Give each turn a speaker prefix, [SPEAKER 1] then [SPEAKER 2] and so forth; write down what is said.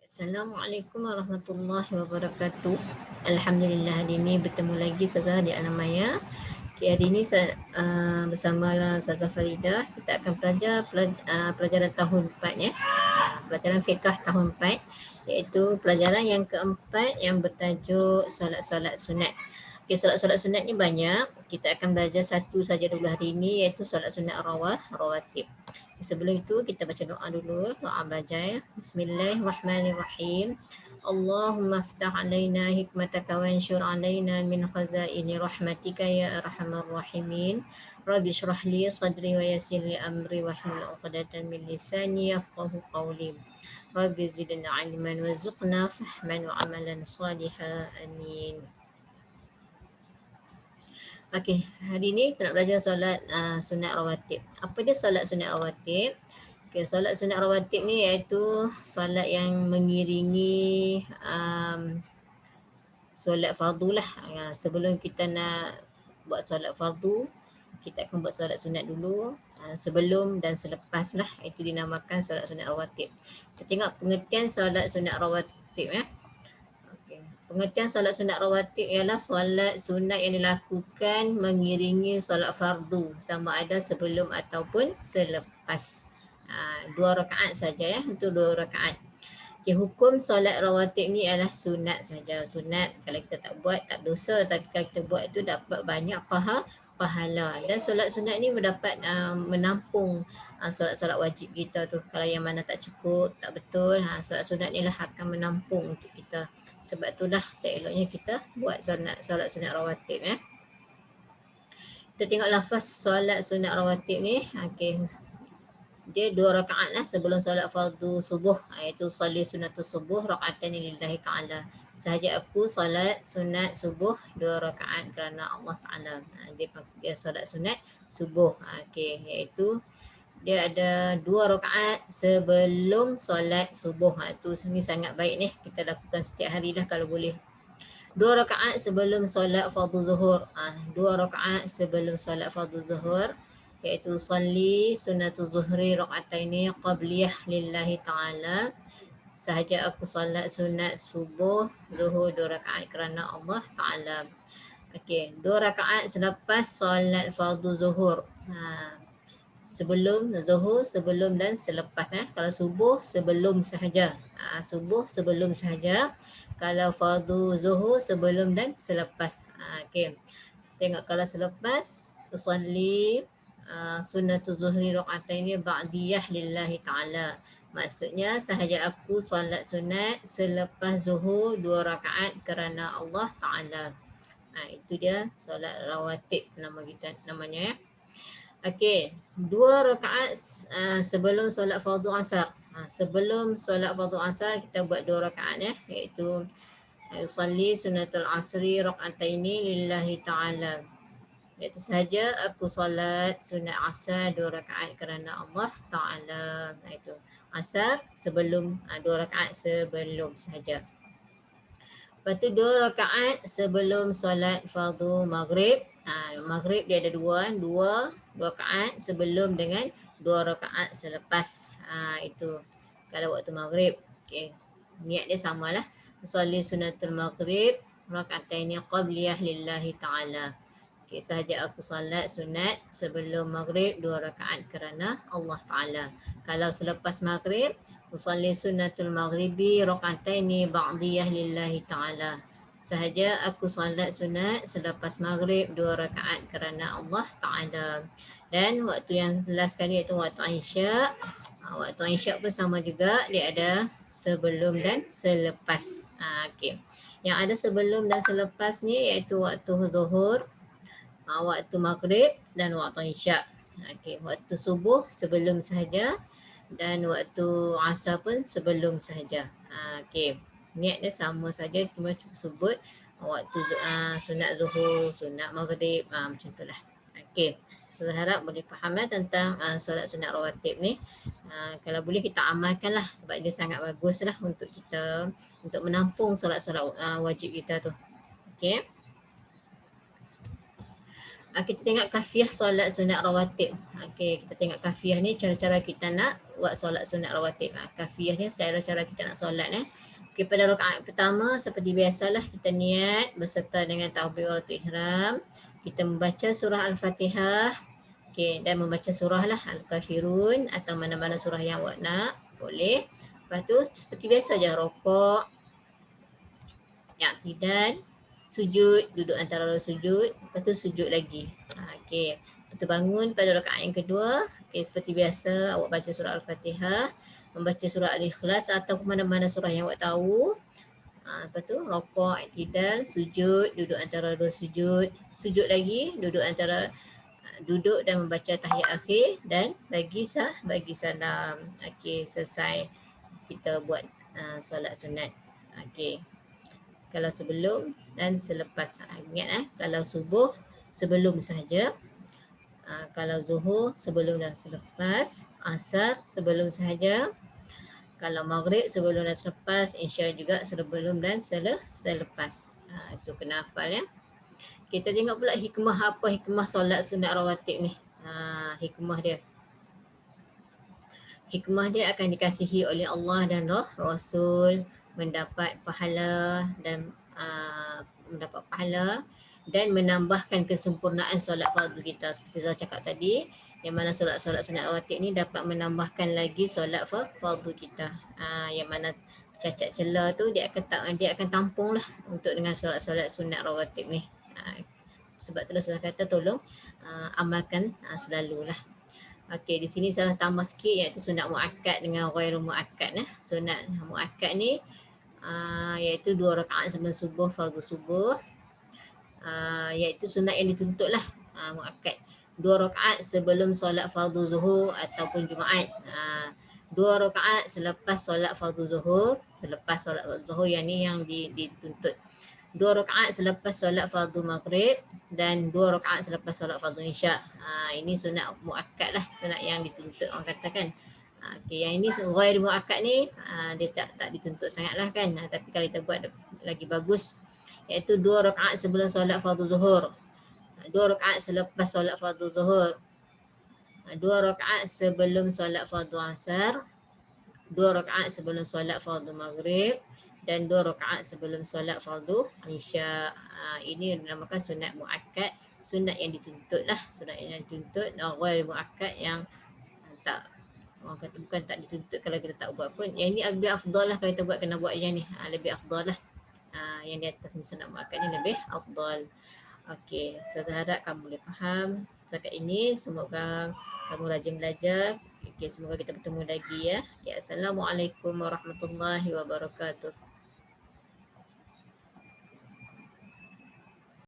[SPEAKER 1] Assalamualaikum warahmatullahi wabarakatuh. Alhamdulillah hari ini bertemu lagi Ustazah di Alam Maya. Okay, hari ini bersama Ustazah Faridah kita akan belajar pelajaran tahun 4 ya. Pelajaran fiqh tahun 4 iaitu pelajaran yang keempat yang bertajuk solat-solat sunat. Okay, solat-solat sunat ni banyak. Kita akan belajar satu saja dulu hari ini iaitu solat sunat rawatib. Sebelum itu kita baca doa dulu, doa belajar ya. Bismillahirrahmanirrahim. Allahumma aftah alaina hikmataka wa anshur alaina min khazaini rahmatika ya arhamar rahimin. Rabbi shrah li sadri wa yassir li amri wa hlul 'uqdatam min lisani yafqahu qawli. Rabbi zidna ilman warzuqna fahman wa amalan salihan. Amin. Okey, hari ni kita nak belajar solat sunat rawatib. Apa dia solat sunat rawatib? Okay, solat sunat rawatib ni iaitu solat yang mengiringi solat fardu lah. Sebelum kita nak buat solat fardu, kita akan buat solat sunat dulu. Sebelum dan selepas lah, itu dinamakan solat sunat rawatib. Kita tengok pengertian solat sunat rawatib ya. Pengertian solat sunat rawatib ialah solat sunat yang dilakukan mengiringi solat fardu sama ada sebelum ataupun selepas. 2 rakaat saja ya, untuk 2 rakaat. Okay, hukum solat rawatib ni ialah sunat saja. Sunat kalau kita tak buat tak dosa, tapi kalau kita buat itu dapat banyak pahala. Dan solat sunat ni mendapat menampung solat-solat wajib kita tu. Kalau yang mana tak cukup, tak betul, solat sunat ni lah akan menampung untuk kita. Sebab itulah seeloknya kita buat solat sunat rawatib ya. Kita tengok lafaz solat sunat rawatib ni. Okey. Dia 2 rakaat lah sebelum solat fardu subuh, iaitu solat sunatul subuh rakaatan lillahi ta'ala. Sahaja aku solat sunat subuh 2 rakaat kerana Allah Ta'ala. Dia solat sunat subuh. Okey, iaitu dia ada 2 rakaat sebelum solat subuh. Itu ni sangat baik ni, kita lakukan setiap hari lah kalau boleh. 2 rakaat sebelum solat fardu zuhur. 2 rakaat sebelum solat fardu zuhur iaitu salli sunnatul zuhri rakaataini qabliyah lillahi ta'ala. Sahaja aku solat sunat subuh zuhur 2 rakaat kerana Allah Ta'ala. Okey, 2 rakaat selepas solat fardu zuhur. Sebelum zuhur, sebelum dan selepas. Kalau subuh sebelum sahaja. Subuh sebelum sahaja. Kalau fardu zuhur sebelum dan selepas. Okey. Tengok kalau selepas usolli sunnatul zuhri rakaataini ba'diyah lillahi ta'ala. Maksudnya sahaja aku solat sunat selepas zuhur 2 rakaat kerana Allah Ta'ala. Itu dia solat rawatib namanya ya. Okey, 2 rakaat sebelum solat fardu asar. Sebelum solat fardu asar kita buat 2 rakaat ya, iaitu usolli sunnatul asri rakaataini lillahi ta'ala. Iaitu sahaja aku solat sunat asar 2 rakaat kerana Allah Ta'ala. Itu asar sebelum 2 rakaat sebelum sahaja. Lepas tu 2 rakaat sebelum solat fardu maghrib. Maghrib dia ada 2 rakaat sebelum dengan 2 rakaat selepas. Itu kalau waktu maghrib. Okay. Niat dia samalah. Solat sunatul maghrib rakaataini qabliyah lillahi ta'ala. Okay, sahaja aku solat sunat sebelum maghrib 2 rakaat kerana Allah Ta'ala. Kalau selepas maghrib, usolli sunnatul maghribi rakaataini ba'diyah lillahi ta'ala. Sahaja aku solat sunat selepas maghrib 2 rakaat kerana Allah Ta'ala. Dan waktu yang last kali iaitu waktu Isyak. Waktu Isyak pun sama juga, dia ada sebelum dan selepas. Okay. Yang ada sebelum dan selepas ni iaitu waktu zuhur, waktu maghrib dan waktu Isyak. Okay. Waktu subuh sebelum sahaja dan waktu asar pun sebelum sahaja. Okay. Niat dia sama saja, cuma sebut waktu sunat zuhur, sunat maghrib, macam itulah. Okay. Saya harap boleh faham tentang solat sunat rawatib ni. Kalau boleh kita amalkan lah sebab dia sangat bagus lah untuk kita, untuk menampung solat-solat wajib kita tu. Okay. Kita tengok kafiah solat sunat rawatib. Okey, kita tengok kafiah ni cara-cara kita nak buat solat sunat rawatib. Kafiah ni cara-cara kita nak solat Okey, pada rakaat pertama seperti biasalah kita niat berserta dengan takbiratul ihram. Kita membaca surah Al-Fatihah. Okey, dan membaca surah lah Al-Kafirun atau mana-mana surah yang awak nak, boleh. Lepas tu seperti biasa je rokok, i'tidal, sujud, duduk antara dua sujud, lepas tu sujud lagi. Okey. Lepas tu bangun pada rakaat yang kedua. Okey, seperti biasa awak baca surah Al-Fatihah, membaca surah Al-Ikhlas atau mana-mana surah yang awak tahu. Lepas tu rokok, i'tidal, sujud, duduk antara dua sujud, sujud lagi, duduk antara duduk dan membaca tahiyat akhir dan bagi salam. Okey, selesai kita buat solat sunat. Okey. Kalau sebelum dan selepas. Ingat kalau subuh sebelum sahaja. Kalau zuhur sebelum dan selepas. Asar sebelum sahaja. Kalau maghrib sebelum dan selepas. Isya juga sebelum dan selepas. Itu kena hafal ya. Kita tengok pula hikmah apa hikmah solat sunat rawatib ni. Hikmah dia. Hikmah dia akan dikasihi oleh Allah dan Rasul, mendapat pahala dan menambahkan kesempurnaan solat fardu kita. Seperti saya cakap tadi, yang mana solat-solat sunat rawatib ni dapat menambahkan lagi solat fardu kita. Yang mana cacat celah tu dia akan tampung lah untuk dengan solat-solat sunat rawatib ni. Sebab itulah saya kata tolong amalkan selalulah. Okey, di sini saya tambah sikit iaitu sunat muakkad dengan ghairu muakkad. Sunat muakkad ni iaitu 2 rakaat sebelum subuh, fardu subuh. Iaitu sunat yang dituntut lah muakkad. 2 rakaat sebelum solat fardu zuhur ataupun Jumaat. 2 rakaat selepas solat fardu zuhur, yang ni yang dituntut. 2 rakaat selepas solat fardu maghrib dan 2 rakaat selepas solat fardu isya. Ini sunat muakkad lah, sunat yang dituntut orang katakan. Okey, yang ini ghair muakkad ni dia tak dituntut sangatlah kan. Tapi kalau kita buat lagi bagus iaitu 2 rakaat sebelum solat fardu zuhur, 2 rakaat selepas solat fardu zuhur, 2 rakaat sebelum solat fardu asar, 2 rakaat sebelum solat fardu maghrib dan 2 rakaat sebelum solat fardu isya. Ini dinamakan sunat muakkad, sunat yang dituntut lah, sunat yang dituntut. Ghair muakkad yang tak, orang kata bukan tak dituntut kalau kita tak buat pun. Yang ni lebih afdal lah kalau kita buat, kena buat yang ni. Lebih afdal lah. Yang di atas ni sunat muakkad ni lebih afdal. Okey, saya harap kamu boleh faham setakat ini. Semoga kamu rajin belajar. Okey, semoga kita bertemu lagi ya. Okay, Assalamualaikum warahmatullahi wabarakatuh.